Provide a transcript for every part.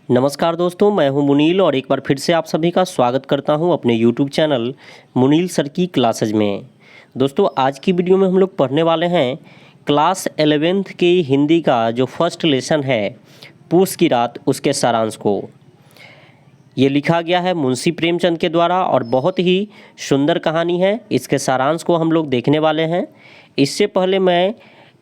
नमस्कार दोस्तों, मैं हूं मुनील और एक बार फिर से आप सभी का स्वागत करता हूं अपने यूट्यूब चैनल मुनील सर की क्लासेज में। दोस्तों, आज की वीडियो में हम लोग पढ़ने वाले हैं क्लास 11th की हिंदी का जो फर्स्ट लेसन है पूस की रात, उसके सारांश को। ये लिखा गया है मुंशी प्रेमचंद के द्वारा और बहुत ही सुंदर कहानी है। इसके सारांश को हम लोग देखने वाले हैं। इससे पहले मैं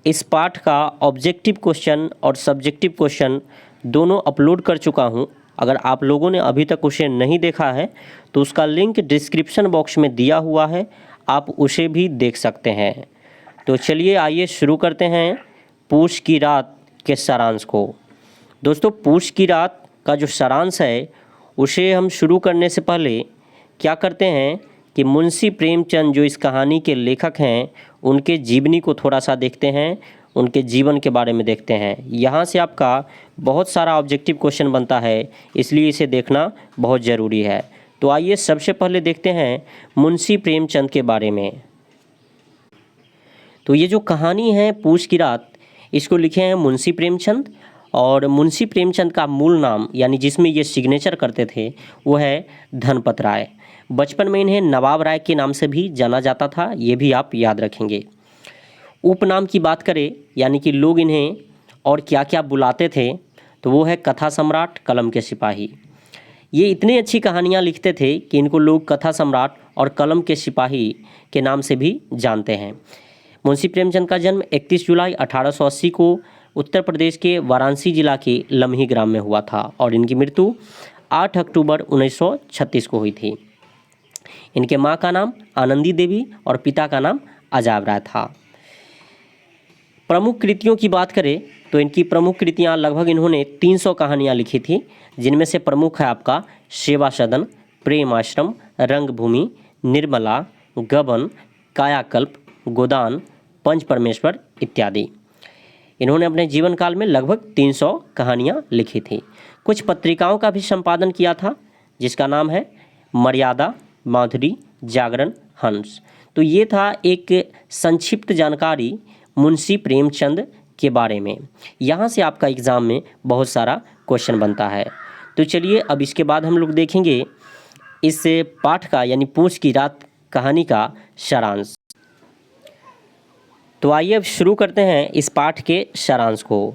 इस पाठ का ऑब्जेक्टिव क्वेश्चन और सब्जेक्टिव क्वेश्चन दोनों अपलोड कर चुका हूं। अगर आप लोगों ने अभी तक उसे नहीं देखा है तो उसका लिंक डिस्क्रिप्शन बॉक्स में दिया हुआ है, आप उसे भी देख सकते हैं। तो चलिए आइए शुरू करते हैं पूस की रात के सारांश को। दोस्तों, पूस की रात का जो सारांश है उसे हम शुरू करने से पहले क्या करते हैं कि मुंशी प्रेमचंद जो इस कहानी के लेखक हैं उनके जीवनी को थोड़ा सा देखते हैं, उनके जीवन के बारे में देखते हैं। यहाँ से आपका बहुत सारा ऑब्जेक्टिव क्वेश्चन बनता है, इसलिए इसे देखना बहुत ज़रूरी है। तो आइए सबसे पहले देखते हैं मुंशी प्रेमचंद के बारे में। तो ये जो कहानी है पूस की रात, इसको लिखे हैं मुंशी प्रेमचंद। और मुंशी प्रेमचंद का मूल नाम यानी जिसमें ये सिग्नेचर करते थे वो है धनपत राय। बचपन में इन्हें नवाब राय के नाम से भी जाना जाता था, ये भी आप याद रखेंगे। उपनाम की बात करें यानी कि लोग इन्हें और क्या क्या बुलाते थे तो वो है कथा सम्राट, कलम के सिपाही। ये इतनी अच्छी कहानियाँ लिखते थे कि इनको लोग कथा सम्राट और कलम के सिपाही के नाम से भी जानते हैं। मुंशी प्रेमचंद का जन्म 31 जुलाई 1880 को उत्तर प्रदेश के वाराणसी जिला के लम्ही ग्राम में हुआ था और इनकी मृत्यु 8 अक्टूबर 1936 को हुई थी। इनके माँ का नाम आनंदी देवी और पिता का नाम अजाब राय था। प्रमुख कृतियों की बात करें तो इनकी प्रमुख कृतियाँ लगभग इन्होंने 300 कहानियाँ लिखी थी, जिनमें से प्रमुख है आपका सेवा सदन, प्रेम आश्रम, रंगभूमि, निर्मला, गबन, कायाकल्प, गोदान, पंच परमेश्वर इत्यादि। इन्होंने अपने जीवन काल में लगभग 300 कहानियाँ लिखी थी। कुछ पत्रिकाओं का भी संपादन किया था, जिसका नाम है मर्यादा, माधुरी, जागरण, हंस। तो ये था एक संक्षिप्त जानकारी मुंशी प्रेमचंद के बारे में। यहाँ से आपका एग्ज़ाम में बहुत सारा क्वेश्चन बनता है। तो चलिए अब इसके बाद हम लोग देखेंगे इस पाठ का यानी पूस की रात कहानी का सारांश। तो आइए अब शुरू करते हैं इस पाठ के सारांश को।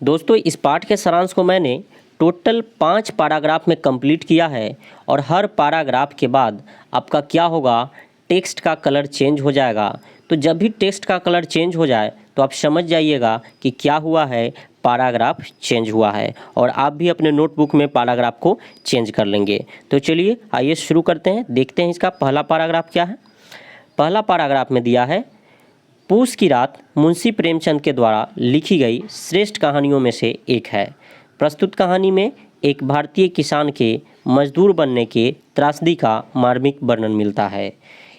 दोस्तों, इस पाठ के सारांश को मैंने टोटल 5 पैराग्राफ में कंप्लीट किया है और हर पैराग्राफ के बाद आपका क्या होगा, टेक्स्ट का कलर चेंज हो जाएगा। तो जब भी टेक्स्ट का कलर चेंज हो जाए तो आप समझ जाइएगा कि क्या हुआ है, पैराग्राफ चेंज हुआ है, और आप भी अपने नोटबुक में पैराग्राफ को चेंज कर लेंगे। तो चलिए आइए शुरू करते हैं, देखते हैं इसका पहला पैराग्राफ क्या है। पहला पैराग्राफ में दिया है पूस की रात मुंशी प्रेमचंद के द्वारा लिखी गई श्रेष्ठ कहानियों में से एक है। प्रस्तुत कहानी में एक भारतीय किसान के मजदूर बनने के त्रासदी का मार्मिक वर्णन मिलता है।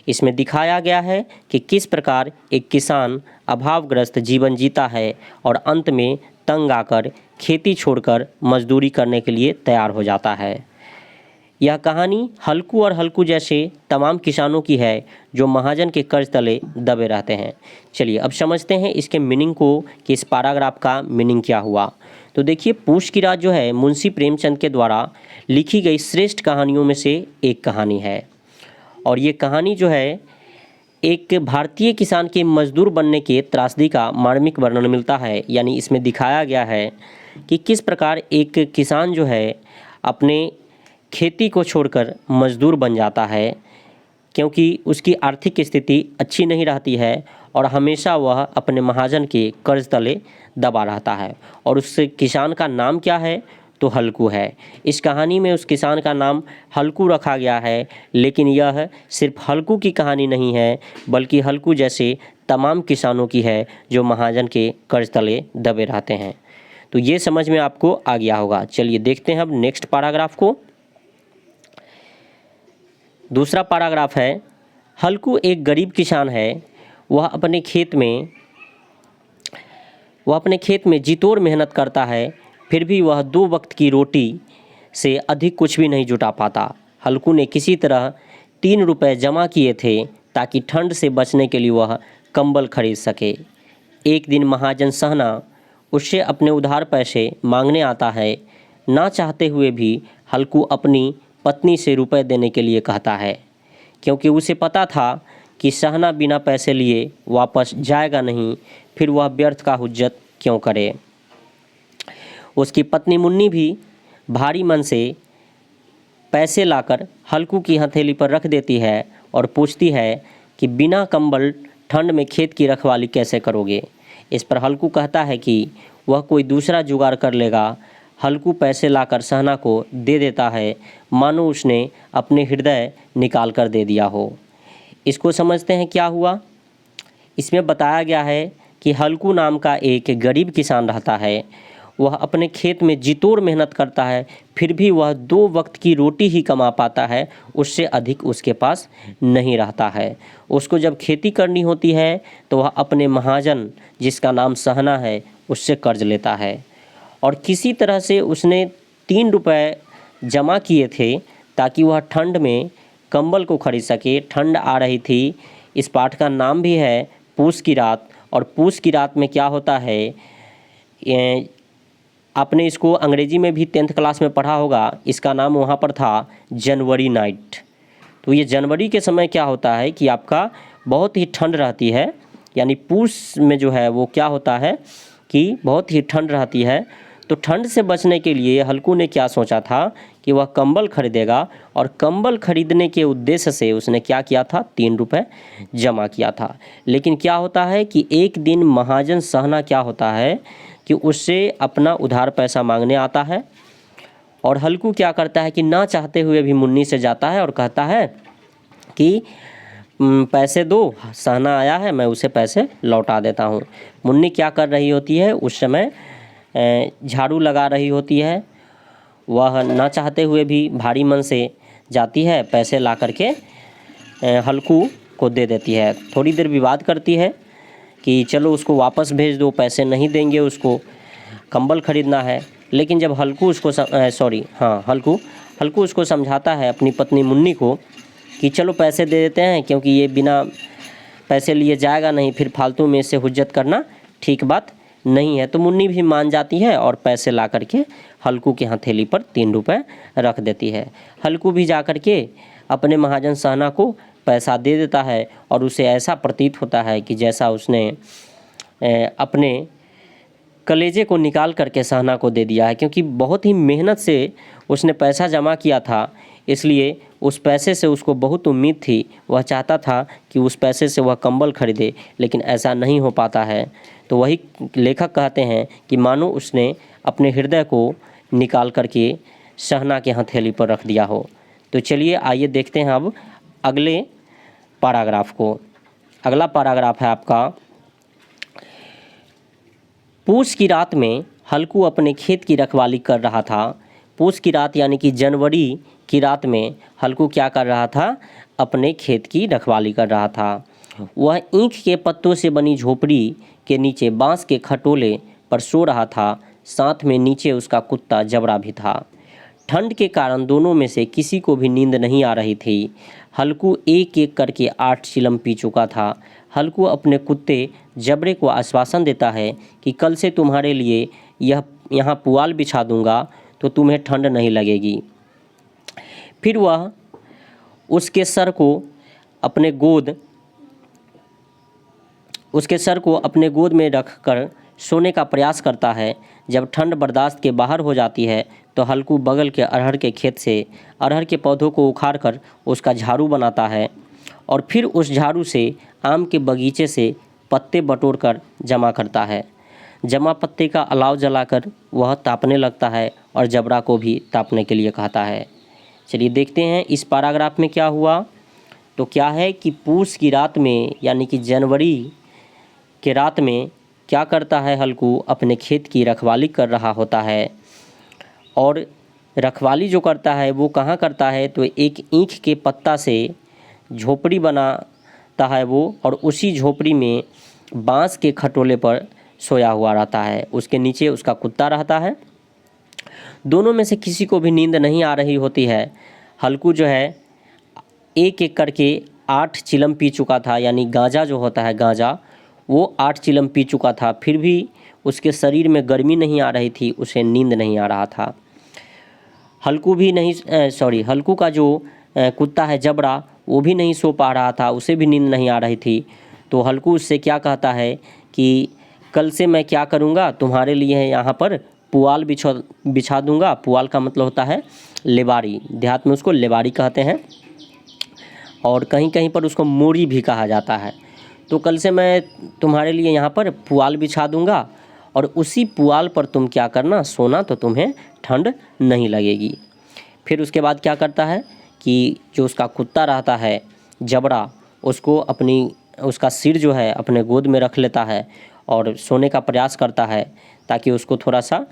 इसमें दिखाया गया है कि किस प्रकार एक किसान अभावग्रस्त जीवन जीता है और अंत में तंग आकर खेती छोड़कर मजदूरी करने के लिए तैयार हो जाता है। यह कहानी हल्कू और हल्कू जैसे तमाम किसानों की है जो महाजन के कर्ज तले दबे रहते हैं। चलिए अब समझते हैं इसके मीनिंग को कि इस पैराग्राफ का मीनिंग क्या हुआ। तो देखिए, पूस की रात जो है मुंशी प्रेमचंद के द्वारा लिखी गई श्रेष्ठ कहानियों में से एक कहानी है। और ये कहानी जो है एक भारतीय किसान के मजदूर बनने के त्रासदी का मार्मिक वर्णन मिलता है। यानी इसमें दिखाया गया है कि किस प्रकार एक किसान जो है अपने खेती को छोड़कर मजदूर बन जाता है, क्योंकि उसकी आर्थिक स्थिति अच्छी नहीं रहती है और हमेशा वह अपने महाजन के कर्ज तले दबा रहता है। और उस किसान का नाम क्या है तो हल्कू है। इस कहानी में उस किसान का नाम हल्कू रखा गया है, लेकिन यह सिर्फ हल्कू की कहानी नहीं है बल्कि हल्कू जैसे तमाम किसानों की है जो महाजन के कर्ज तले दबे रहते हैं। तो ये समझ में आपको आ गया होगा। चलिए देखते हैं अब नेक्स्ट पैराग्राफ को। दूसरा पैराग्राफ है, हल्कू एक गरीब किसान है। वह अपने खेत में जीतोड़ मेहनत करता है, फिर भी वह 2 वक्त की रोटी से अधिक कुछ भी नहीं जुटा पाता। हल्कू ने किसी तरह 3 रुपए जमा किए थे ताकि ठंड से बचने के लिए वह कंबल खरीद सके। एक दिन महाजन सहना उससे अपने उधार पैसे मांगने आता है। ना चाहते हुए भी हल्कू अपनी पत्नी से रुपए देने के लिए कहता है, क्योंकि उसे पता था कि सहना बिना पैसे लिए वापस जाएगा नहीं, फिर वह व्यर्थ का हुज्जत क्यों करे। उसकी पत्नी मुन्नी भी भारी मन से पैसे लाकर हल्कू की हथेली पर रख देती है और पूछती है कि बिना कंबल ठंड में खेत की रखवाली कैसे करोगे। इस पर हल्कू कहता है कि वह कोई दूसरा जुगाड़ कर लेगा। हल्कू पैसे लाकर सहना को दे देता है, मानो उसने अपने हृदय निकाल कर दे दिया हो। इसको समझते हैं क्या हुआ। इसमें बताया गया है कि हल्कू नाम का एक गरीब किसान रहता है। वह अपने खेत में जी तोड़ मेहनत करता है, फिर भी वह 2 वक्त की रोटी ही कमा पाता है, उससे अधिक उसके पास नहीं रहता है। उसको जब खेती करनी होती है तो वह अपने महाजन, जिसका नाम सहना है, उससे कर्ज लेता है और किसी तरह से उसने 3 रुपए जमा किए थे ताकि वह ठंड में कंबल को खरीद सके। ठंड आ रही थी। इस पाठ का नाम भी है पूस की रात, और पूस की रात में क्या होता है, आपने इसको अंग्रेजी में भी 10th क्लास में पढ़ा होगा। इसका नाम वहाँ पर था जनवरी नाइट। तो ये जनवरी के समय क्या होता है कि आपका बहुत ही ठंड रहती है, यानी पूस में जो है वो क्या होता है कि बहुत ही ठंड रहती है। तो ठंड से बचने के लिए हल्कू ने क्या सोचा था कि वह कंबल खरीदेगा, और कंबल खरीदने के उद्देश्य से उसने क्या किया था, 3 रुपए जमा किया था। लेकिन क्या होता है कि एक दिन महाजन सहना क्या होता है कि उससे अपना उधार पैसा मांगने आता है, और हल्कू क्या करता है कि ना चाहते हुए भी मुन्नी से जाता है और कहता है कि पैसे दो, सहना आया है, मैं उसे पैसे लौटा देता हूँ। मुन्नी क्या कर रही होती है उस समय, झाड़ू लगा रही होती है। वह ना चाहते हुए भी भारी मन से जाती है, पैसे ला करके हल्कू को दे देती है। थोड़ी देर विवाद करती है कि चलो उसको वापस भेज दो, पैसे नहीं देंगे, उसको कंबल खरीदना है। लेकिन जब हल्कू उसको हल्कू उसको समझाता है अपनी पत्नी मुन्नी को कि चलो पैसे दे देते हैं, क्योंकि ये बिना पैसे लिए जाएगा नहीं, फिर फालतू में इससे हुज्जत करना ठीक बात नहीं है। तो मुन्नी भी मान जाती है और पैसे ला करके हल्कू के हथेली पर 3 रुपए रख देती है। हल्कू भी जा करके अपने महाजन सहना को पैसा दे देता है, और उसे ऐसा प्रतीत होता है कि जैसा उसने अपने कलेजे को निकाल करके सहना को दे दिया है, क्योंकि बहुत ही मेहनत से उसने पैसा जमा किया था। इसलिए उस पैसे से उसको बहुत उम्मीद थी, वह चाहता था कि उस पैसे से वह कंबल खरीदे, लेकिन ऐसा नहीं हो पाता है। तो वही लेखक कहते हैं कि मानो उसने अपने हृदय को निकाल करके सहना के हथेली पर रख दिया हो। तो चलिए आइए देखते हैं अब अगले पैराग्राफ को। अगला पैराग्राफ है आपका, पूस की रात में हल्कू अपने खेत की रखवाली कर रहा था। पूस की रात यानी कि जनवरी की रात में हल्कू क्या कर रहा था, अपने खेत की रखवाली कर रहा था। वह ईंख के पत्तों से बनी झोपड़ी के नीचे बांस के खटोले पर सो रहा था, साथ में नीचे उसका कुत्ता जबरा भी था। ठंड के कारण दोनों में से किसी को भी नींद नहीं आ रही थी। हल्कू एक एक करके 8 चिलम पी चुका था। हल्कू अपने कुत्ते जबरे को आश्वासन देता है कि कल से तुम्हारे लिए यहाँ पुआल बिछा दूंगा तो तुम्हें ठंड नहीं लगेगी। फिर वह उसके सर को अपने गोद में रखकर सोने का प्रयास करता है। जब ठंड बर्दाश्त के बाहर हो जाती है तो हल्कू बगल के अरहर के खेत से अरहर के पौधों को उखाड़कर उसका झाड़ू बनाता है, और फिर उस झाड़ू से आम के बगीचे से पत्ते बटोर कर जमा करता है। जमा पत्ते का अलाव जलाकर वह तापने लगता है और जबरा को भी तापने के लिए कहता है। चलिए देखते हैं इस पैराग्राफ में क्या हुआ। तो क्या है कि पूस की रात में यानी कि जनवरी के रात में क्या करता है, हल्कू अपने खेत की रखवाली कर रहा होता है। और रखवाली जो करता है वो कहाँ करता है, तो एक ईंख के पत्ता से झोपड़ी बनाता है वो, और उसी झोपड़ी में बांस के खटोले पर सोया हुआ रहता है। उसके नीचे उसका कुत्ता रहता है। दोनों में से किसी को भी नींद नहीं आ रही होती है। हल्कू जो है एक एक करके 8 चिलम पी चुका था, यानी गांजा जो होता है गांजा, वो 8 चिलम पी चुका था। फिर भी उसके शरीर में गर्मी नहीं आ रही थी, उसे नींद नहीं आ रहा था। हल्कू भी नहीं हल्कू का जो कुत्ता है जबरा, वो भी नहीं सो पा रहा था, उसे भी नींद नहीं आ रही थी। तो हल्कू उससे क्या कहता है कि कल से मैं क्या करूँगा, तुम्हारे लिए यहाँ पर पुआल बिछा दूँगा। पुआल का मतलब होता है लेबारी, देहात में उसको लेबारी कहते हैं, और कहीं कहीं पर उसको मोरी भी कहा जाता है। तो कल से मैं तुम्हारे लिए यहाँ पर पुआल बिछा दूँगा, और उसी पुआल पर तुम क्या करना, सोना, तो तुम्हें ठंड नहीं लगेगी। फिर उसके बाद क्या करता है कि जो उसका कुत्ता रहता है जबरा, उसका सिर जो है अपने गोद में रख लेता है और सोने का प्रयास करता है, ताकि उसको थोड़ा सा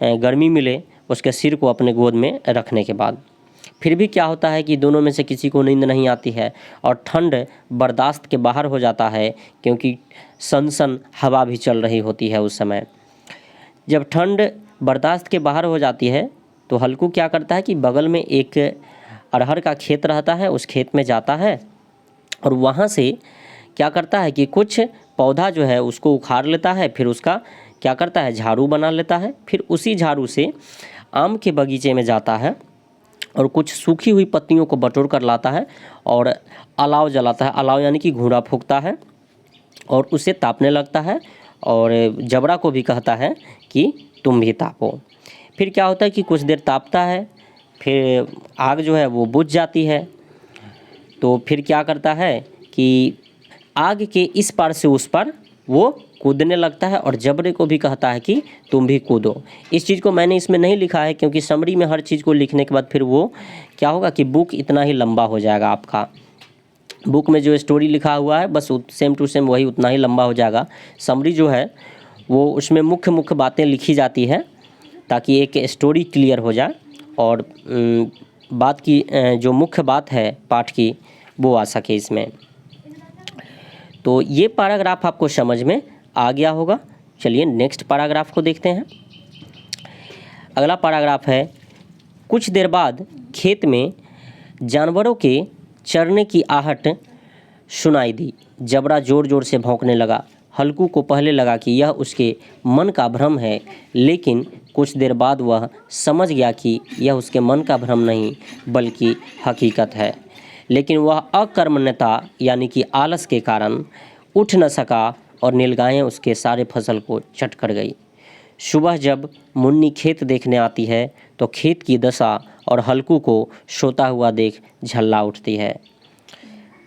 गर्मी मिले उसके सिर को अपने गोद में रखने के बाद। फिर भी क्या होता है कि दोनों में से किसी को नींद नहीं आती है और ठंड बर्दाश्त के बाहर हो जाता है, क्योंकि सनसन हवा भी चल रही होती है उस समय। जब ठंड बर्दाश्त के बाहर हो जाती है तो हल्कू क्या करता है कि बगल में एक अरहर का खेत रहता है, उस खेत में जाता है और वहाँ से क्या करता है कि कुछ पौधा जो है उसको उखाड़ लेता है, फिर उसका क्या करता है, झाड़ू बना लेता है। फिर उसी झाड़ू से आम के बगीचे में जाता है और कुछ सूखी हुई पत्तियों को बटोर कर लाता है और अलाव जलाता है। अलाव यानी कि घूंरा फूंकता है और उसे तापने लगता है, और जबड़ा को भी कहता है कि तुम भी तापो। फिर क्या होता है कि कुछ देर तापता है, फिर आग जो है वो बुझ जाती है। तो फिर क्या करता है कि आग के इस पार से उस पार वो कूदने लगता है, और जबड़े को भी कहता है कि तुम भी कूदो। इस चीज़ को मैंने इसमें नहीं लिखा है, क्योंकि समरी में हर चीज़ को लिखने के बाद फिर वो क्या होगा कि बुक इतना ही लंबा हो जाएगा। आपका बुक में जो स्टोरी लिखा हुआ है बस सेम टू सेम वही उतना ही लंबा हो जाएगा। समरी जो है वो उसमें मुख्य मुख्य बातें लिखी जाती है, ताकि एक स्टोरी क्लियर हो जाए और बात की जो मुख्य बात है पाठ की वो आ सके इसमें। तो ये पैराग्राफ आपको समझ में आ गया होगा। चलिए नेक्स्ट पैराग्राफ को देखते हैं। अगला पैराग्राफ है, कुछ देर बाद खेत में जानवरों के चरने की आहट सुनाई दी। जबड़ा ज़ोर ज़ोर से भौंकने लगा। हल्कू को पहले लगा कि यह उसके मन का भ्रम है, लेकिन कुछ देर बाद वह समझ गया कि यह उसके मन का भ्रम नहीं बल्कि हकीकत है। लेकिन वह अकर्मण्यता यानी कि आलस के कारण उठ न सका और नीलगायें उसके सारे फसल को चट कर गई। सुबह जब मुन्नी खेत देखने आती है तो खेत की दशा और हल्कू को सोता हुआ देख झल्ला उठती है।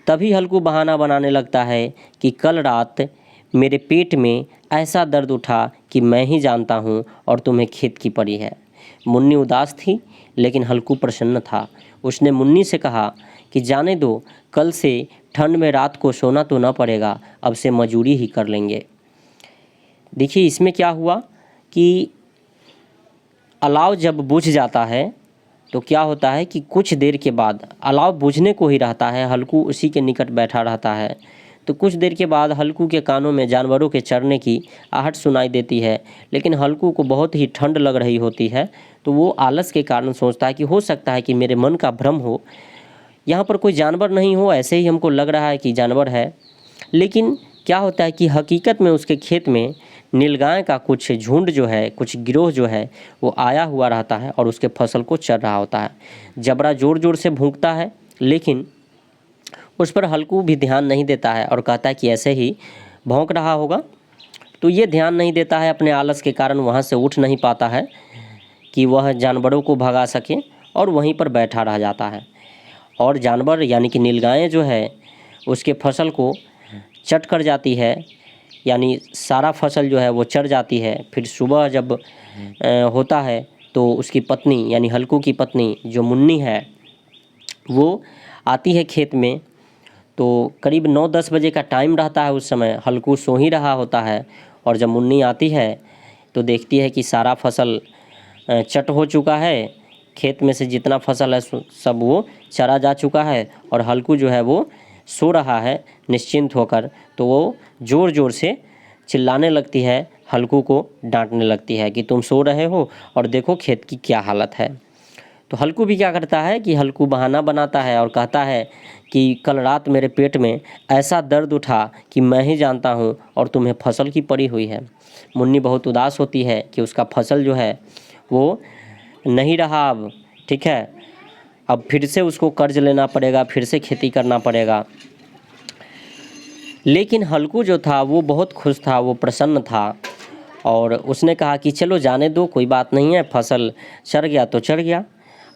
तभी हल्कू बहाना बनाने लगता है कि कल रात मेरे पेट में ऐसा दर्द उठा कि मैं ही जानता हूँ और तुम्हें खेत की पड़ी है। मुन्नी उदास थी, लेकिन हल्कू प्रसन्न था। उसने मुन्नी से कहा कि जाने दो, कल से ठंड में रात को सोना तो न पड़ेगा, अब से मजूरी ही कर लेंगे। देखिए इसमें क्या हुआ कि अलाव जब बुझ जाता है तो क्या होता है कि कुछ देर के बाद अलाव बुझने को ही रहता है, हल्कू उसी के निकट बैठा रहता है। तो कुछ देर के बाद हल्कू के कानों में जानवरों के चरने की आहट सुनाई देती है, लेकिन हल्कू को बहुत ही ठंड लग रही होती है। तो वो आलस के कारण सोचता है कि हो सकता है कि मेरे मन का भ्रम हो, यहाँ पर कोई जानवर नहीं हो, ऐसे ही हमको लग रहा है कि जानवर है। लेकिन क्या होता है कि हकीकत में उसके खेत में नीलगाय का कुछ झुंड जो है, कुछ गिरोह जो है वो आया हुआ रहता है और उसके फसल को चर रहा होता है। जबड़ा ज़ोर ज़ोर से भूंकता है, लेकिन उस पर हल्कू भी ध्यान नहीं देता है और कहता है कि ऐसे ही भौंक रहा होगा। तो ये ध्यान नहीं देता है, अपने आलस के कारण वहाँ से उठ नहीं पाता है कि वह जानवरों को भगा सके, और वहीं पर बैठा रह जाता है। और जानवर यानी कि नीलगायें जो है उसके फसल को चट कर जाती है, यानी सारा फसल जो है वो चर जाती है। फिर सुबह जब होता है तो उसकी पत्नी यानी हल्कू की पत्नी जो मुन्नी है वो आती है खेत में। तो करीब 9-10 बजे का टाइम रहता है, उस समय हल्कू सो ही रहा होता है, और जब मुन्नी आती है तो देखती है कि सारा फसल चट हो चुका है, खेत में से जितना फसल है सब वो चरा जा चुका है, और हल्कू जो है वो सो रहा है निश्चिंत होकर। तो वो ज़ोर ज़ोर से चिल्लाने लगती है, हल्कू को डांटने लगती है कि तुम सो रहे हो और देखो खेत की क्या हालत है। तो हल्कू भी क्या करता है कि हल्कू बहाना बनाता है और कहता है कि कल रात मेरे पेट में ऐसा दर्द उठा कि मैं ही जानता हूँ और तुम्हें फसल की पड़ी हुई है। मुन्नी बहुत उदास होती है कि उसका फसल जो है वो नहीं रहा अब, ठीक है। अब फिर से उसको कर्ज लेना पड़ेगा, फिर से खेती करना पड़ेगा। लेकिन हल्कू जो था वो बहुत खुश था, वो प्रसन्न था और उसने कहा कि चलो जाने दो, कोई बात नहीं है, फसल चढ़ गया तो चढ़ गया।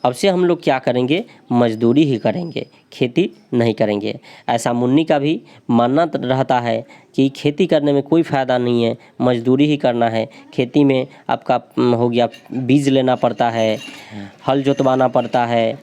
अब से हम लोग क्या करेंगे, मजदूरी ही करेंगे, खेती नहीं करेंगे। ऐसा मुन्नी का भी मानना रहता है कि खेती करने में कोई फ़ायदा नहीं है, मजदूरी ही करना है। खेती में आपका हो गया, बीज लेना पड़ता है, हल जोतवाना पड़ता है,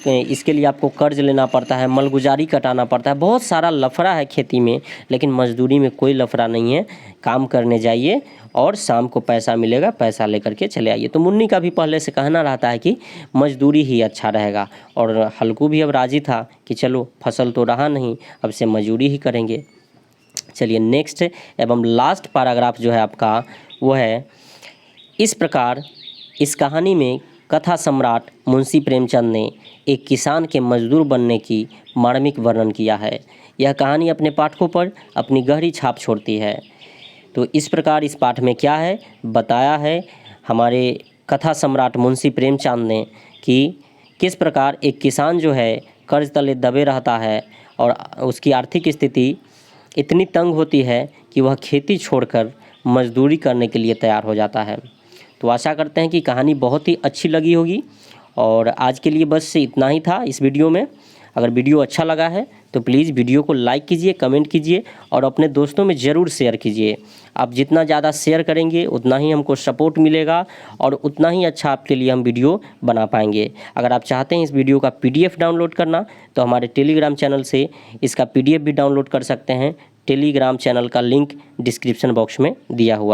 इसके लिए आपको कर्ज लेना पड़ता है, मलगुजारी कटाना पड़ता है, बहुत सारा लफड़ा है खेती में। लेकिन मजदूरी में कोई लफड़ा नहीं है, काम करने जाइए और शाम को पैसा मिलेगा, पैसा लेकर के चले आइए। तो मुन्नी का भी पहले से कहना रहता है कि मजदूरी ही अच्छा रहेगा। और हल्कू भी अब राज़ी था कि चलो फसल तो रहा नहीं, अब से मजदूरी ही करेंगे। चलिए नेक्स्ट एवं लास्ट पैराग्राफ जो है आपका वो है, इस प्रकार इस कहानी में कथा सम्राट मुंशी प्रेमचंद ने एक किसान के मजदूर बनने की मार्मिक वर्णन किया है। यह कहानी अपने पाठकों पर अपनी गहरी छाप छोड़ती है। तो इस प्रकार इस पाठ में क्या है बताया है हमारे कथा सम्राट मुंशी प्रेमचंद ने कि किस प्रकार एक किसान जो है कर्ज तले दबे रहता है और उसकी आर्थिक स्थिति इतनी तंग होती है कि वह खेती छोड़कर मजदूरी करने के लिए तैयार हो जाता है। तो आशा करते हैं कि कहानी बहुत ही अच्छी लगी होगी और आज के लिए बस इतना ही था इस वीडियो में। अगर वीडियो अच्छा लगा है तो प्लीज़ वीडियो को लाइक कीजिए, कमेंट कीजिए और अपने दोस्तों में ज़रूर शेयर कीजिए। आप जितना ज़्यादा शेयर करेंगे उतना ही हमको सपोर्ट मिलेगा और उतना ही अच्छा आपके लिए हम वीडियो बना पाएंगे। अगर आप चाहते हैं इस वीडियो का PDF डाउनलोड करना तो हमारे टेलीग्राम चैनल से इसका PDF भी डाउनलोड कर सकते हैं। टेलीग्राम चैनल का लिंक डिस्क्रिप्शन बॉक्स में दिया हुआ